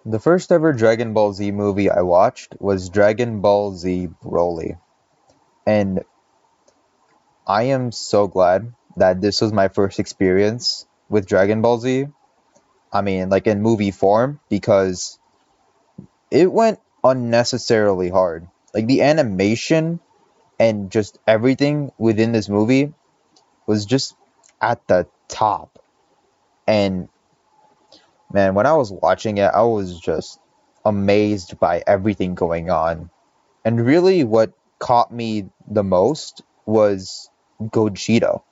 The first ever Dragon Ball Z movie I watched was Dragon Ball Z Broly. And I am so glad that this was my first experience with Dragon Ball Z. I mean, like in movie form, because it went unnecessarily hard. Like the animation and just everything within this movie was just at the top. And man, when I was watching it, I was just amazed by everything going on. And really, what caught me the most was Gogeta.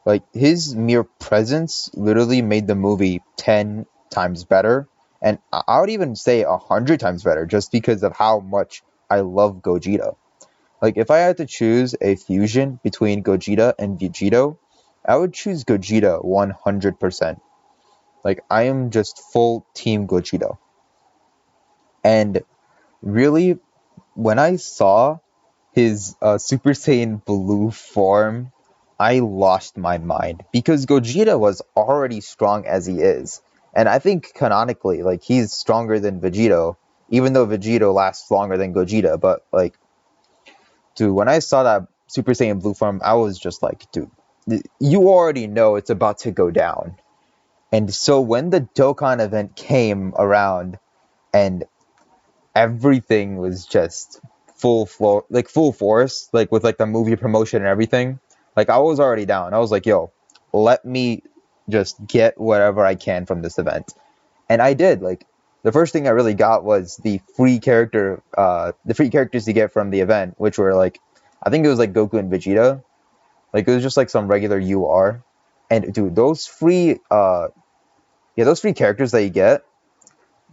Like, his mere presence literally made the movie 10 times better. And I would even say 100 times better just because of how much I love Gogeta. Like, if I had to choose a fusion between Gogeta and Vegito, I would choose Gogeta 100%. Like, I am just full team Gogeta. And really, when I saw his Super Saiyan Blue form, I lost my mind because Gogeta was already strong as he is, and I think canonically, like he's stronger than Vegito, even though Vegito lasts longer than Gogeta. But like, dude, when I saw that Super Saiyan Blue form, I was just like, dude, you already know it's about to go down. And so when the Dokkan event came around, and everything was just full floor, like full force, like with like the movie promotion and everything. Like I was already down. I was like, yo, let me just get whatever I can from this event. And I did. Like the first thing I really got was the free characters you get from the event, which were like I think it was like Goku and Vegeta. Like it was just like some regular UR. And dude, those free characters that you get,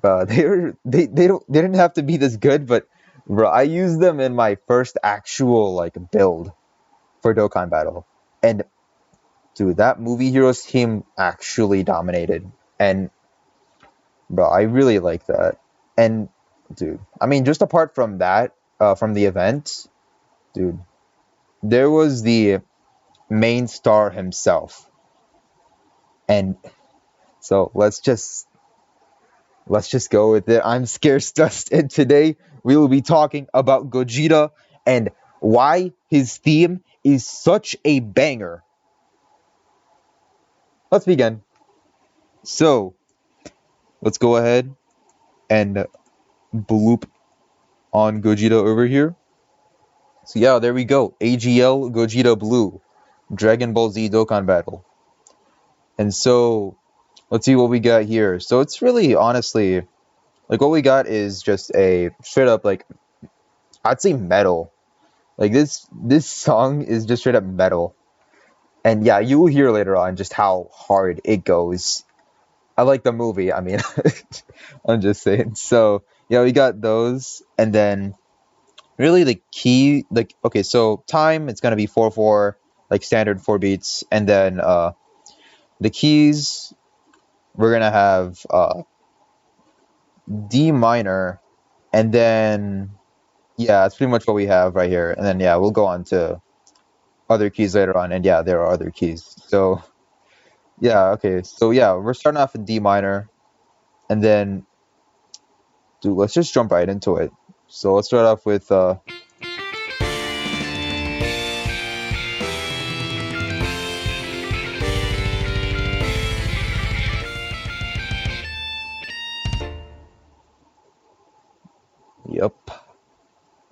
they didn't have to be this good, but bro, I used them in my first actual like build for Dokkan Battle, and dude, that Movie Heroes team actually dominated, and bro, I really like that. And dude, I mean, just apart from that, from the event, dude, there was the main star himself, and so let's just go with it. I'm Scarce Dust, and today we will be talking about Gogeta and why his theme is such a banger. Let's begin. So, let's go ahead and bloop on Gogeta over here. So, yeah, there we go. AGL Gogeta Blue, Dragon Ball Z Dokkan Battle. And so, let's see what we got here. So, it's really honestly, like, what we got is just a straight up, like, I'd say metal. Like this song is just straight up metal. And yeah, you will hear later on just how hard it goes. I like the movie, I mean. I'm just saying. So yeah, we got those, and then really the key, like okay, so time it's gonna be 4/4, like standard 4 beats, and then the keys we're gonna have D minor, and then yeah, that's pretty much what we have right here. And then yeah, we'll go on to other keys later on, and yeah, there are other keys. So yeah, okay. So yeah, we're starting off in D minor, and then dude, let's just jump right into it. So let's start off with yep.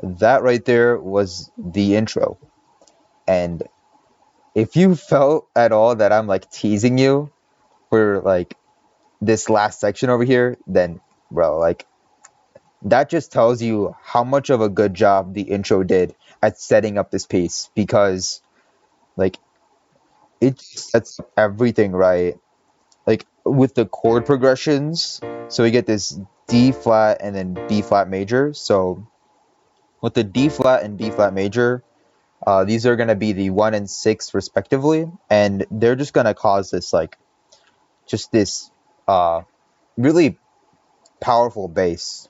That right there was the intro. And if you felt at all that I'm like teasing you for like this last section over here, then bro, like that just tells you how much of a good job the intro did at setting up this piece, because like it just sets up everything right, like with the chord progressions. So we get this D flat and then B flat major. So with the D flat and B flat major, these are going to be the 1 and 6 respectively, and they're just going to cause this like just this really powerful bass.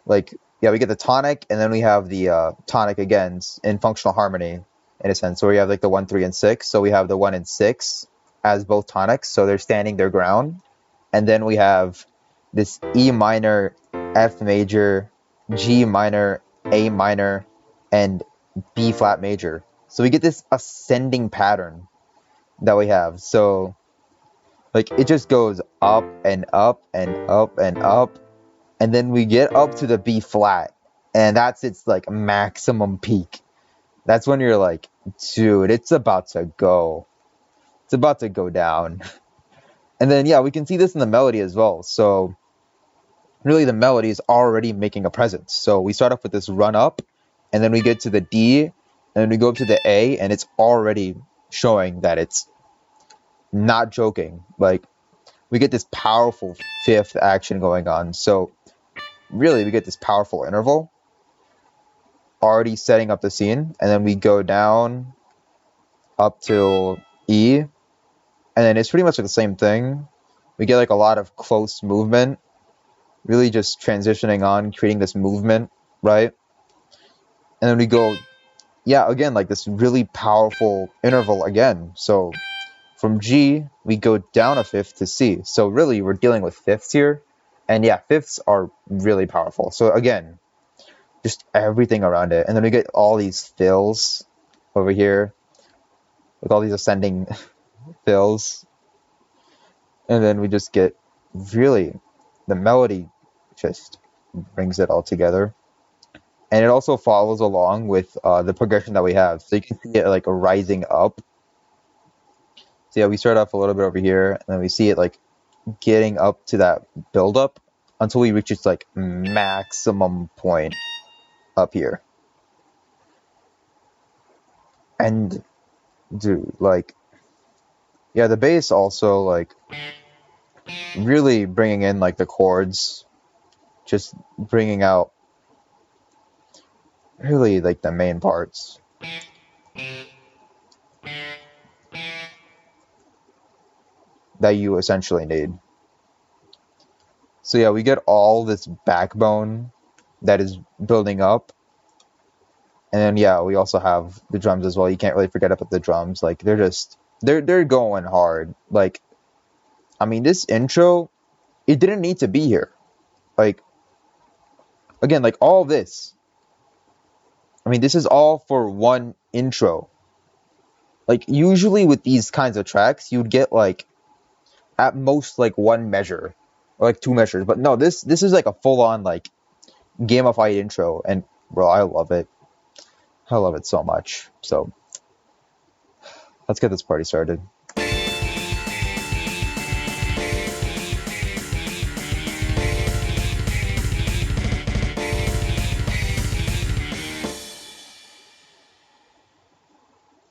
Like yeah, we get the tonic, and then we have the tonic again in functional harmony in a sense. So we have like the 1, 3, and 6. So we have the 1 and 6 as both tonics, so they're standing their ground. And then we have this E minor, F major, G minor, A minor, and B flat major. So we get this ascending pattern that we have. So like it just goes up and up and up and up, and then we get up to the B flat, and that's its like maximum peak. That's when you're like, dude, it's about to go. It's about to go down. And then yeah, we can see this in the melody as well. So really the melody is already making a presence. So we start off with this run up, and then we get to the D, and then we go up to the A, and it's already showing that it's not joking. Like we get this powerful fifth action going on. So really we get this powerful interval already setting up the scene, and then we go down up till E, and then it's pretty much like the same thing. We get like a lot of close movement, really just transitioning on, creating this movement, right? And then we go, yeah, again, like this really powerful interval again. So from G, we go down a fifth to C. So really, we're dealing with fifths here. And yeah, fifths are really powerful. So again, just everything around it. And then we get all these fills over here with all these ascending fills. And then we just get really, the melody just brings it all together. And it also follows along with the progression that we have. So you can see it like rising up. So yeah, we start off a little bit over here, and then we see it like getting up to that buildup until we reach its like maximum point up here. And dude, like, yeah, the bass also like really bringing in like the chords, just bringing out really like the main parts. That you essentially need. So yeah, we get all this backbone that is building up. And then yeah, we also have the drums as well. You can't really forget about the drums. Like they're going hard. Like I mean, this intro, it didn't need to be here. Like again, like all this. I mean, this is all for one intro. Like usually with these kinds of tracks, you'd get like at most like one measure or like two measures. But no, this is like a full on like gamified intro, and bro, I love it. I love it so much. So let's get this party started.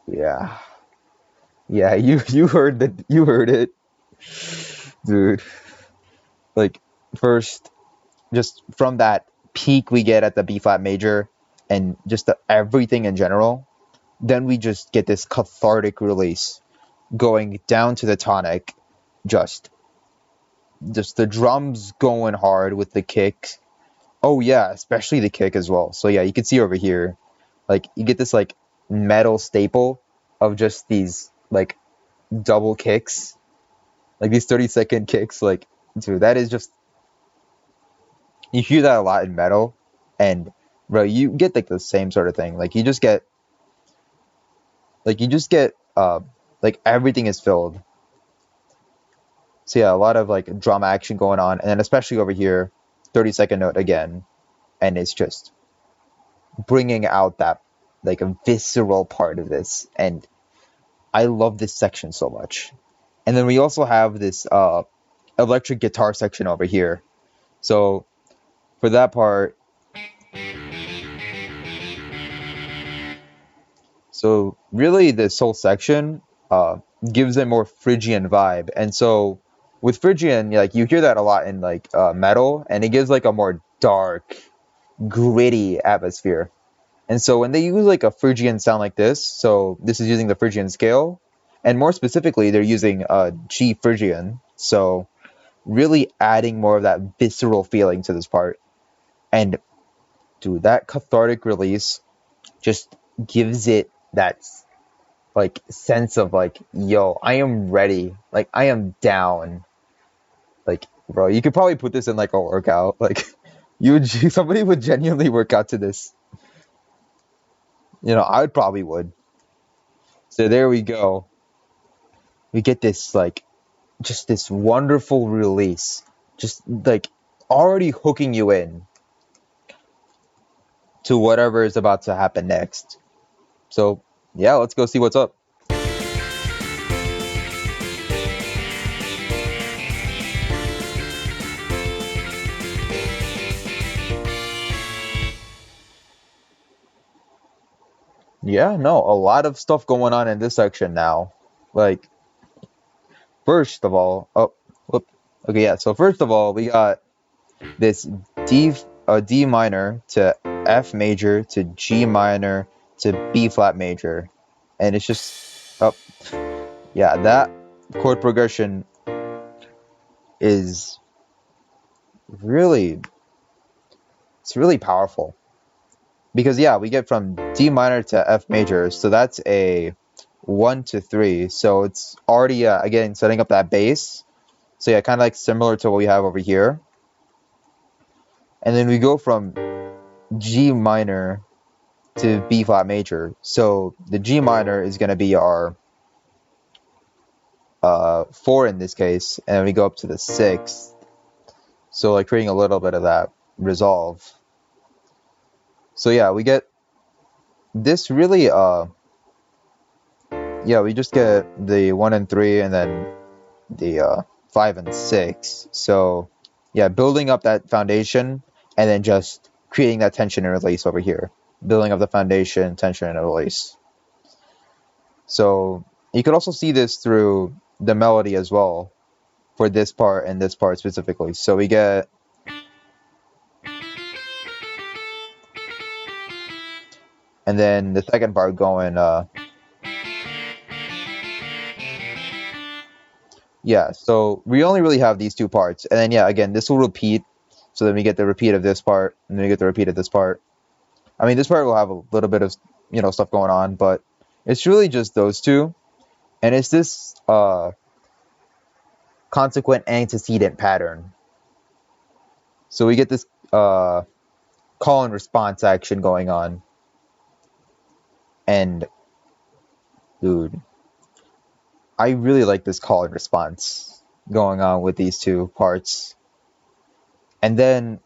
Yeah. Yeah, you heard it. Dude. Like first just from that peak we get at the B flat major and just everything in general, then we just get this cathartic release going down to the tonic, just the drums going hard with the kick. Oh yeah, especially the kick as well. So yeah, you can see over here, like you get this like metal staple of just these like double kicks, like these 30-second kicks. Like dude, that is just, you hear that a lot in metal, and bro, you get like the same sort of thing. Like you just get like everything is filled. So yeah, a lot of like drama action going on, and then especially over here, 30-second note again, and it's just bringing out that like a visceral part of this, and I love this section so much. And then we also have this electric guitar section over here. So for that part, so really this whole section gives a more Phrygian vibe. And so with Phrygian, like you hear that a lot in like metal, and it gives like a more dark, gritty atmosphere. And so when they use like a Phrygian sound like this, so this is using the Phrygian scale, and more specifically, they're using G Phrygian. So really adding more of that visceral feeling to this part. And dude, that cathartic release just gives it that like sense of like, yo, I am ready. Like I am down. Like Bro, you could probably put this in like a workout. Like, somebody would genuinely work out to this. You know, I would probably would. So there we go. We get this like just this wonderful release, just like already hooking you in to whatever is about to happen next. So yeah, let's go see what's up. Yeah, no, a lot of stuff going on in this section now. Like, first of all, oh, whoop. Okay, yeah. So first of all, we got this D minor to F major to G minor to B flat major, and it's just oh yeah, that chord progression is really it's really powerful because yeah, we get from D minor to F major, so that's a 1 to 3, so it's already again setting up that bass. So yeah, kind of like similar to what we have over here, and then we go from G minor to B flat major. So the G minor is going to be our 4 in this case, and then we go up to the 6th. So like creating a little bit of that resolve. So yeah, we get this really yeah, we just get the 1 and 3 and then the 5 and 6. So yeah, building up that foundation and then just creating that tension and release over here. Building up the foundation, tension and release. So you could also see this through the melody as well for this part and this part specifically. So we get and then the second part going yeah, so we only really have these two parts. And then yeah, again, this will repeat. So then we get the repeat of this part and then we get the repeat of this part. I mean, this part will have a little bit of, you know, stuff going on, but it's really just those two. And it's this consequent antecedent pattern. So we get this call and response action going on. And dude, I really like this call and response going on with these two parts. And then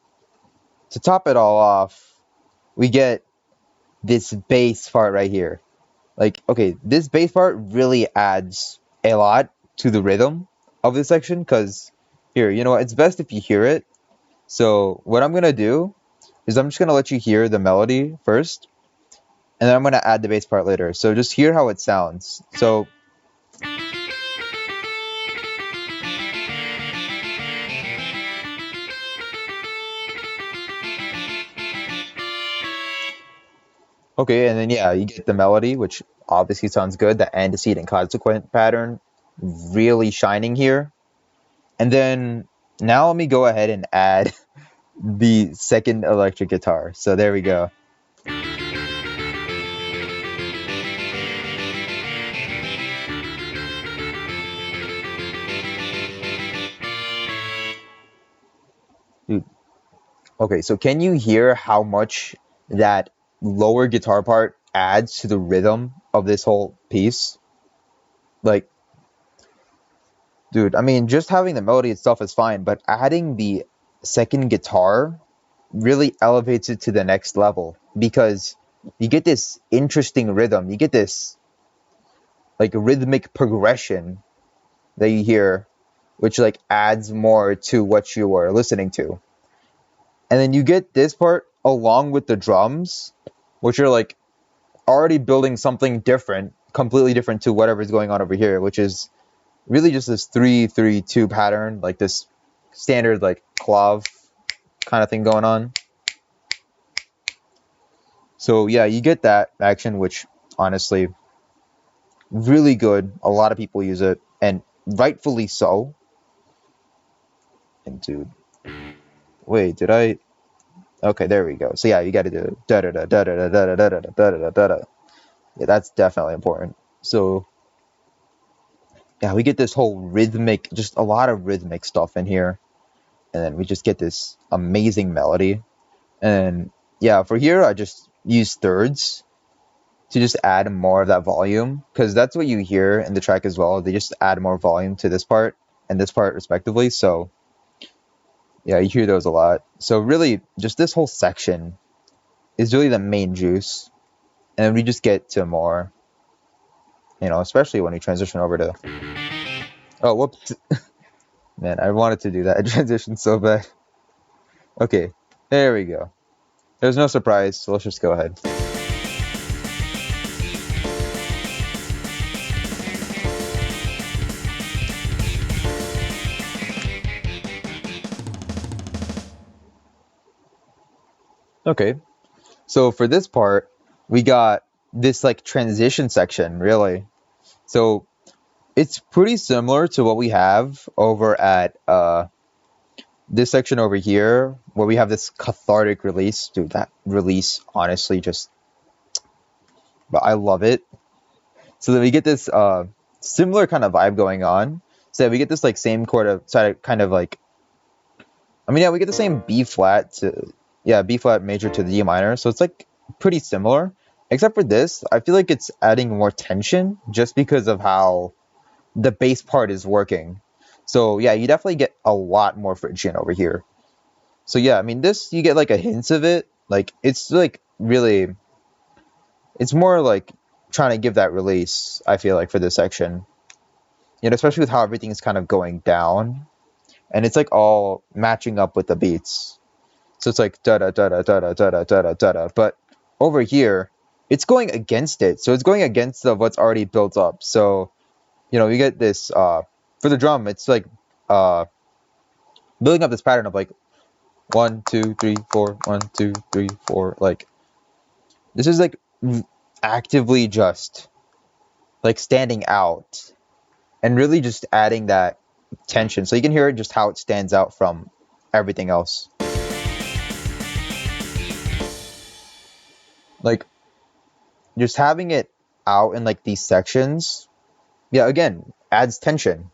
to top it all off, we get this bass part right here. Like, okay, this bass part really adds a lot to the rhythm of this section because here, you know what, it's best if you hear it. So what I'm going to do is I'm just going to let you hear the melody first, and then I'm going to add the bass part later. So just hear how it sounds. So okay, and then yeah, you get the melody, which obviously sounds good. The antecedent consequent pattern really shining here. And then now let me go ahead and add the second electric guitar. So there we go. Dude. Okay, so can you hear how much that lower guitar part adds to the rhythm of this whole piece? Like, dude, I mean, just having the melody itself is fine, but adding the second guitar really elevates it to the next level because you get this interesting rhythm. You get this like rhythmic progression that you hear, which like adds more to what you are listening to. And then you get this part along with the drums, which are like already building something different, completely different to whatever's going on over here, which is really just this 3-3-2 pattern, like this standard like clav kind of thing going on. So yeah, you get that action, which honestly, really good. A lot of people use it, and rightfully so. And dude, wait, did I? Okay, there we go. So yeah, you got to do da da da da da da da da da da da da da. Yeah, that's definitely important. So yeah, we get this whole rhythmic, just a lot of rhythmic stuff in here. and then we just get this amazing melody. And yeah, for here I just use thirds to just add more of that volume, because that's what you hear in the track as well. They just add more volume to this part and this part respectively. So yeah, you hear those a lot. So really, just this whole section is really the main juice, and we just get to more, especially when we transition over to. Oh, whoops, man! I wanted to do that. I transitioned so bad. Okay, there we go. There's no surprise, so let's just go ahead. Okay, so for this part, we got this like transition section, really. So it's pretty similar to what we have over at this section over here, where we have this cathartic release. Dude, that release, honestly, but I love it. So that we get this similar kind of vibe going on. So we get this like same chord of kind of like, yeah, we get the same B flat major to the D minor. So it's like pretty similar, except for this. I feel like it's adding more tension just because of how the bass part is working. So yeah, you definitely get a lot more friction over here. So yeah, this, you get like a hint of it. Like it's like really, it's more like trying to give that release, I feel like, for this section. Especially with how everything is kind of going down, and it's like all matching up with the beats. So it's like da da da da da da da da da da da. But over here, it's going against it. So it's going against what's already built up. So you get this for the drum. It's like building up this pattern of like 1 2 3 4 1 2 3 4. Like this is like actively just like standing out and really just adding that tension. So you can hear it just how it stands out from everything else. Like just having it out in like these sections, yeah, again, adds tension.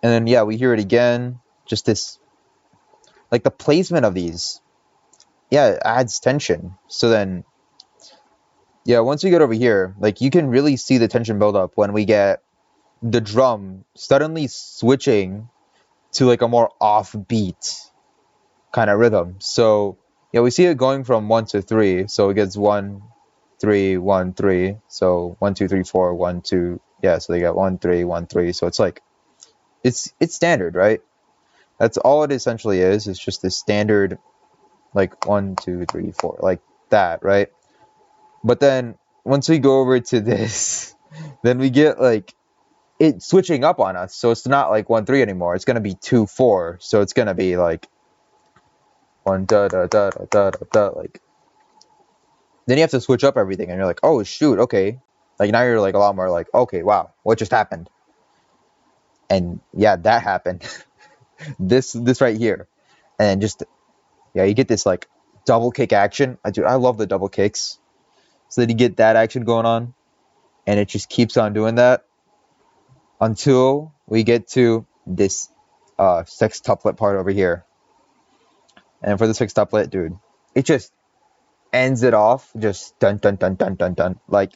And then yeah, we hear it again, just this, like the placement of these, yeah, it adds tension. So then yeah, once we get over here, like you can really see the tension build up when we get the drum suddenly switching to like a more offbeat kind of rhythm. So yeah, we see it going from 1 to 3. So it gets 1 3 1 3. So 1 2 3 4 1 2. Yeah, so they got 1 3 1 3. So it's like it's standard, right? That's all it essentially is. It's just this standard like 1 2 3 4 like that, right? But then once we go over to this, then we get like it switching up on us. So it's not like 1 3 anymore. It's gonna be 2 4. So it's gonna be like 1 da da da da da da da. Like then you have to switch up everything, and you're like, oh shoot, okay. Like now you're like a lot more like, okay, wow, what just happened? And yeah, that happened. this right here, and just yeah, you get this like double kick action. I love the double kicks. So that you get that action going on, and it just keeps on doing that until we get to this sextuplet part over here. And for the sextuplet, dude, it just ends it off, just dun dun dun dun dun dun, like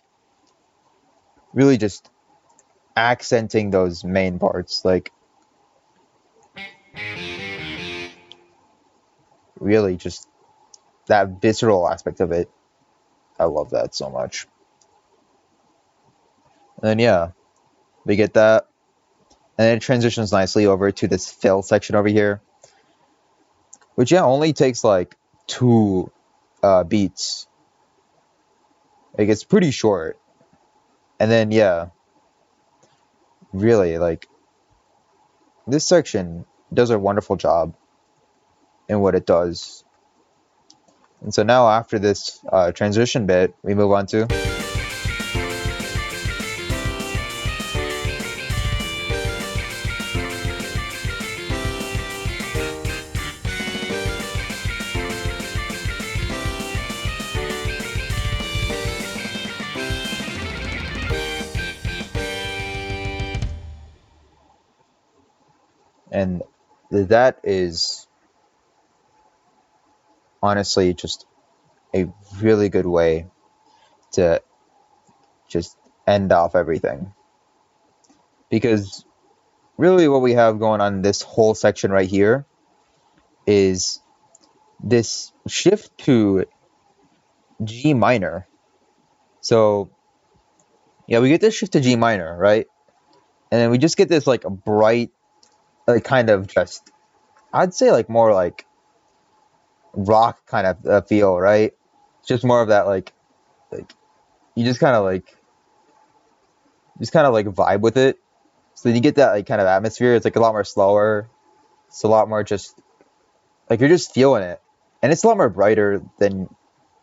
really just accenting those main parts, like really just that visceral aspect of it. I love that so much. And then yeah, we get that, and then it transitions nicely over to this fill section over here, which yeah only takes like 2 beats. Like it's pretty short, and then yeah, really like this section does a wonderful job in what it does. And so now after this transition bit, we move on to. And that is honestly just a really good way to just end off everything. Because really what we have going on in this whole section right here is this shift to G minor. So yeah, we get this shift to G minor, right? And then we just get this like a bright, like kind of just, I'd say like more like rock kind of feel, right? Just more of that like you just kind of like vibe with it. So you get that like kind of atmosphere. It's like a lot more slower. It's a lot more just like you're just feeling it, and it's a lot more brighter than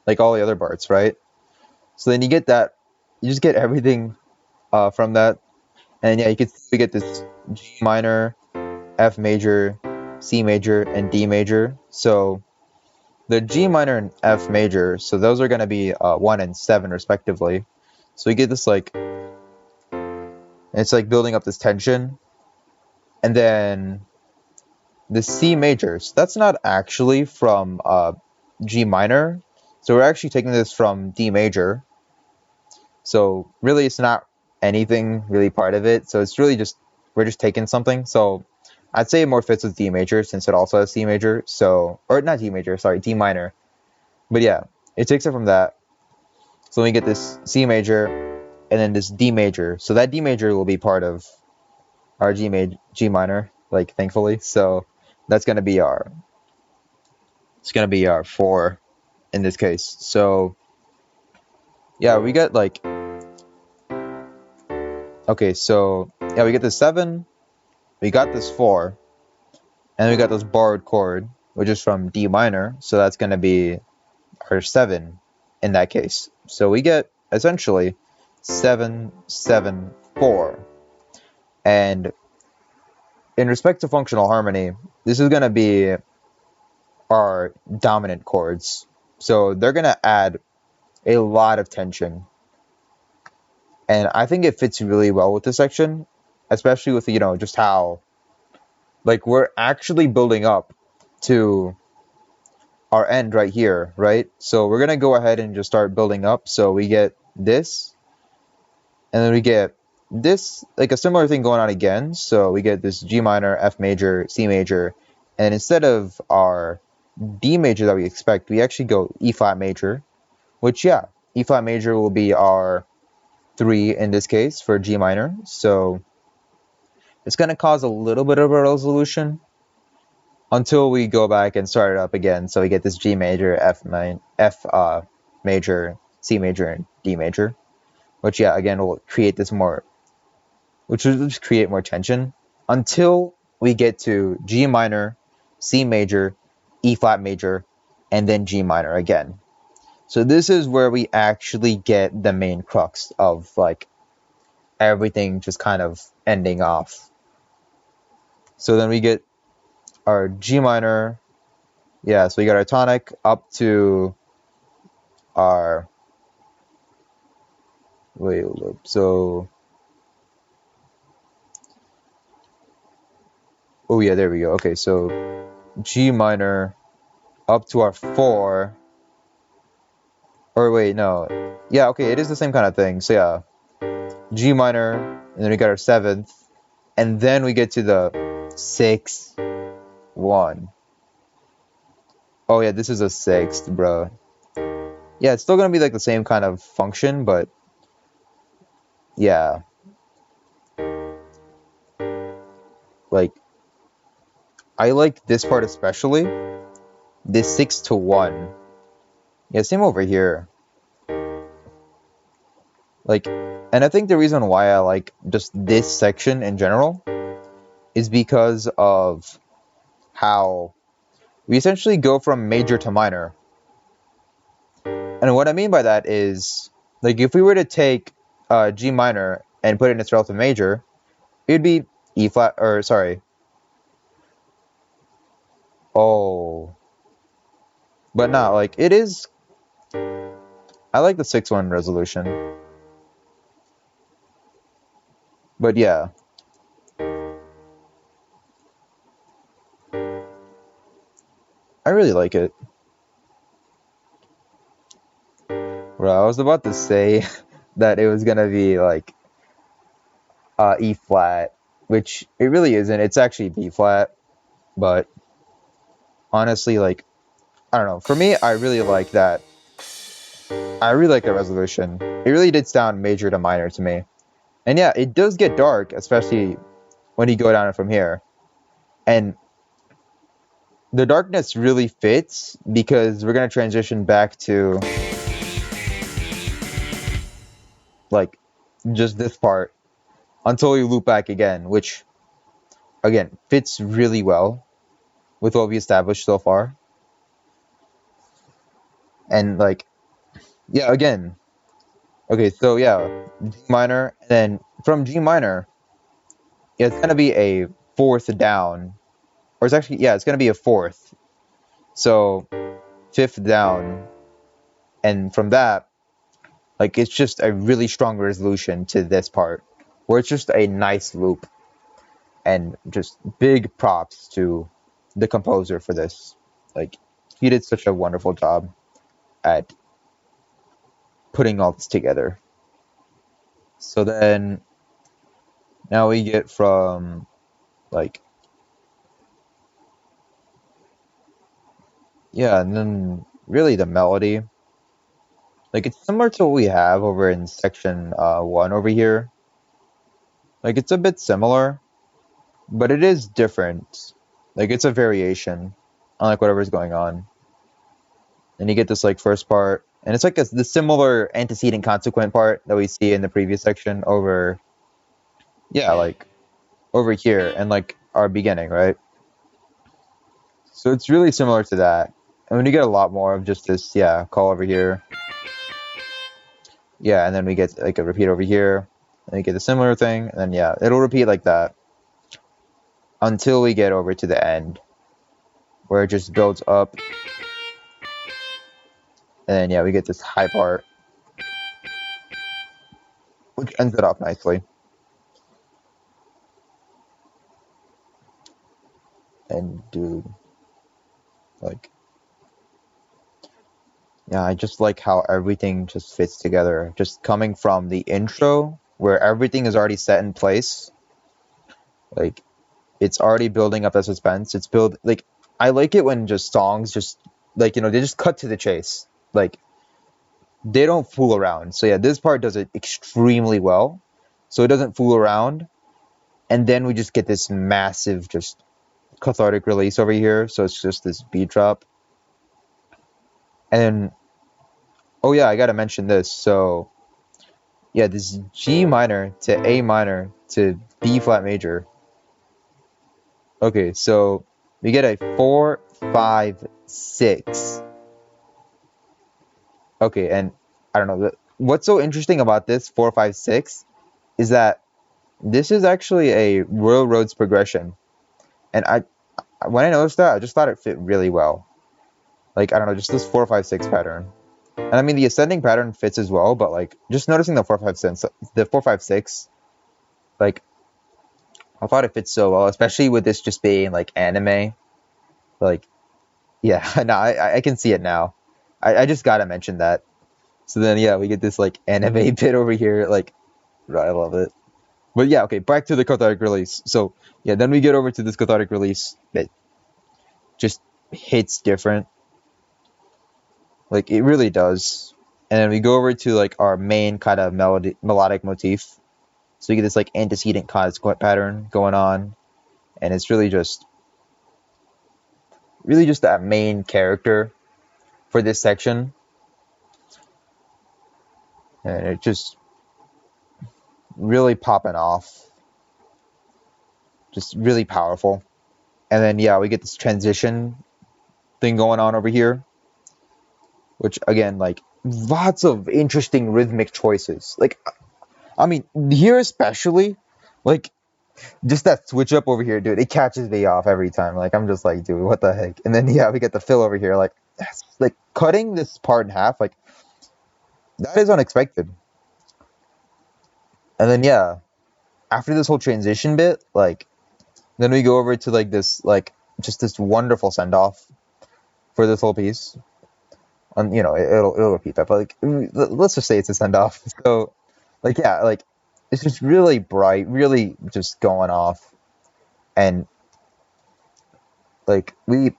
like all the other parts, right? So then you get that, you just get everything from that, and yeah, we get this G minor, F major, C major, and D major. So the G minor and F major, so those are going to be 1 and 7 respectively. So we get this like, it's like building up this tension, and then the C major. So that's not actually from G minor. So we're actually taking this from D major. So really, it's not anything really part of it. So it's really just we're just taking something. So I'd say it more fits with D major since it also has C major. So or not D major, sorry, D minor. But yeah, it takes it from that. So we get this C major and then this D major. So that D major will be part of our G minor, like thankfully. So that's gonna be our 4 in this case. So yeah, we get like okay, so yeah, we get this 7, we got this 4, and we got this borrowed chord, which is from D minor, so that's gonna be our 7 in that case. So we get essentially 7, 7, 4. And in respect to functional harmony, this is gonna be our dominant chords. So they're gonna add a lot of tension. And I think it fits really well with this section, especially with, just how, like, we're actually building up to our end right here, right? So we're going to go ahead and just start building up. So we get this, and then we get this, like a similar thing going on again. So we get this G minor, F major, C major, and instead of our D major that we expect, we actually go E flat major, which, yeah, E flat major will be our 3 in this case for G minor. So it's going to cause a little bit of a resolution until we go back and start it up again. So we get this G major, F major, C major, and D major, which, yeah, again, will create which will just create more tension until we get to G minor, C major, E flat major, and then G minor again. So this is where we actually get the main crux of like everything just kind of ending off. So then we get our G minor, yeah, so we got our tonic up to our, so, oh yeah, there we go. Okay, so G minor up to our 4, or wait, no, yeah, okay, it is the same kind of thing. So yeah, G minor, and then we got our 7th, and then we get to the 6, 1. Oh yeah, this is a 6th, bro. Yeah, it's still gonna be like the same kind of function, but yeah, like I like this part especially, this 6 to 1. Yeah, same over here. Like, and I think the reason why I like just this section in general is because of how we essentially go from major to minor. And what I mean by that is, like, if we were to take G minor and put it in its relative major, it would be E flat, or sorry. Oh. But not, like, it is, I like the 6-1 resolution. But yeah. I really like it. Bro, I was about to say that it was gonna be like E flat, which it really isn't. It's actually B flat, but honestly, like I don't know. For me, I really like that. I really like the resolution. It really did sound major to minor to me. And yeah, it does get dark, especially when you go down it from here. And the darkness really fits because we're gonna transition back to like just this part until we loop back again, which again fits really well with what we established so far. And like yeah, again, okay, so yeah, G minor, and then from G minor, it's gonna be a fourth down, or it's actually yeah, it's gonna be a fourth. So fifth down, and from that, like it's just a really strong resolution to this part, where it's just a nice loop, and just big props to the composer for this. Like he did such a wonderful job at putting all this together. So then now we get from like yeah, and then really the melody. Like it's similar to what we have over in section 1 over here. Like it's a bit similar, but it is different. Like it's a variation, unlike whatever's going on. And you get this like first part, and it's like the similar antecedent consequent part that we see in the previous section over, yeah, like over here and like our beginning, right? So it's really similar to that. And when you get a lot more of just this, yeah, call over here, yeah, and then we get like a repeat over here, and we get a similar thing, and then yeah, it'll repeat like that until we get over to the end, where it just builds up, and then yeah, we get this high part, which ends it off nicely. And dude, like, yeah, I just like how everything just fits together. Just coming from the intro, where everything is already set in place, like it's already building up the suspense. It's build like I like it when just songs just like they just cut to the chase. Like they don't fool around. So yeah, this part does it extremely well. So it doesn't fool around, and then we just get this massive just cathartic release over here. So it's just this beat drop, and oh yeah, I gotta mention this. So yeah, this G minor to A minor to B flat major. Okay, so we get a 4, 5, 6. Okay, and I don't know what's so interesting about this 4, 5, 6 is that this is actually a Royal Roads progression, and when I noticed that, I just thought it fit really well. Like I don't know, just this 4, 5, 6 pattern, and I mean the ascending pattern fits as well, but like just noticing the 4, 5, 6, the 4, 5, 6, like I thought it fits so well, especially with this just being like anime. Like yeah, no, I can see it now. I just gotta mention that. So then yeah, we get this like anime bit over here, like I love it. But yeah, okay, back to the cathartic release. So yeah, then we get over to this cathartic release that just hits different. Like it really does. And then we go over to like our main kind of melodic motif. So you get this like antecedent consequent pattern going on, and it's really just that main character for this section, and it just really popping off, just really powerful. And then yeah, we get this transition thing going on over here, which again, like lots of interesting rhythmic choices. Like I mean, here especially, like just that switch up over here, dude, it catches me off every time. Like I'm just like, dude, what the heck? And then yeah, we get the fill over here, like cutting this part in half, like that is unexpected. And then yeah, after this whole transition bit, like then we go over to like this, like just this wonderful send off. for this whole piece. You know, it'll repeat that, but like, let's just say it's a send off. So, like, yeah, like, it's just really bright, really just going off, and like we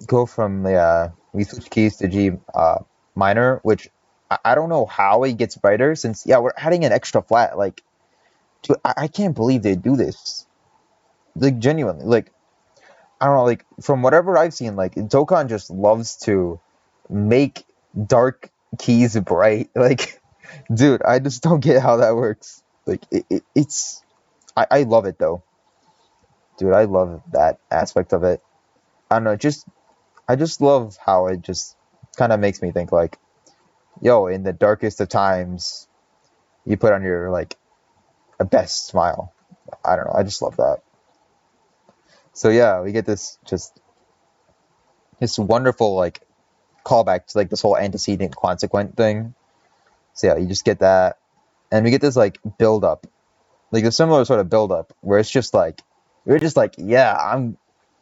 go from the we switch keys to G minor, which I don't know how it gets brighter since yeah we're adding an extra flat. Like, dude, I can't believe they do this. Like genuinely, like I don't know, like from whatever I've seen, like Dokkan just loves to make dark keys bright. Like, dude, I just don't get how that works. Like, it's I love it though, dude. I love that aspect of it. I don't know, just I just love how it just kind of makes me think like, yo, in the darkest of times, you put on your like a best smile. I don't know, I just love that. So yeah, we get this wonderful like callback to like this whole antecedent consequent thing. So yeah, you just get that, and we get this like build up, like a similar sort of build up where it's just like we're just like yeah,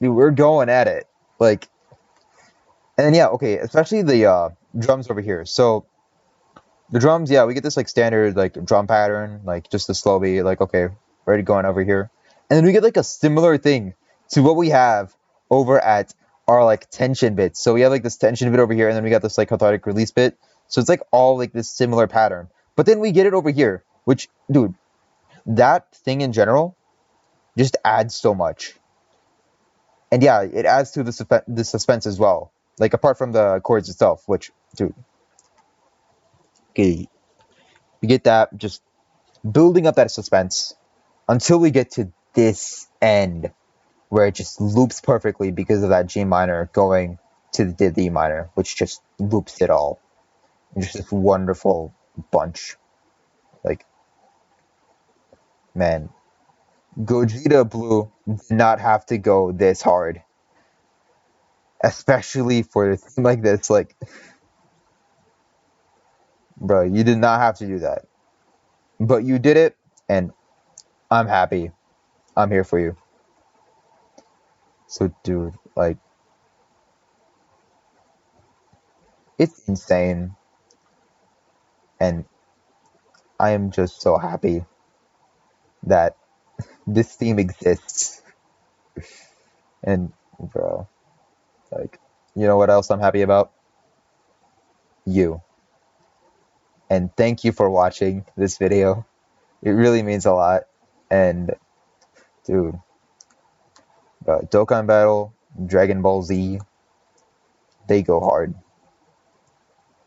dude, we're going at it, like, and then yeah, okay, especially the drums over here. So the drums, yeah, we get this like standard like drum pattern, like just the slow beat, like okay, ready going over here, and then we get like a similar thing to what we have over at our like tension bits. So we have like this tension bit over here, and then we got this like cathartic release bit. So it's like all like this similar pattern, but then we get it over here, which dude, that thing in general just adds so much, and yeah, it adds to the suspense as well. Like apart from the chords itself, which dude, okay, we get that just building up that suspense until we get to this end where it just loops perfectly because of that G minor going to the D minor, which just loops it all. And just this wonderful bunch. Like, man, Gogeta Blue did not have to go this hard, especially for a theme like this. Like, bro, you did not have to do that, but you did it, and I'm happy. I'm here for you. So, dude, like, it's insane, and I am just so happy that this theme exists. And, bro, like, you know what else I'm happy about? You. And thank you for watching this video. It really means a lot. And, dude, Dokkan Battle, Dragon Ball Z, they go hard.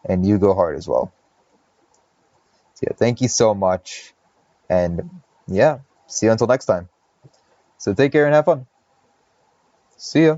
And you go hard as well. So, yeah, thank you so much. And, yeah, see you until next time. So take care and have fun. See ya.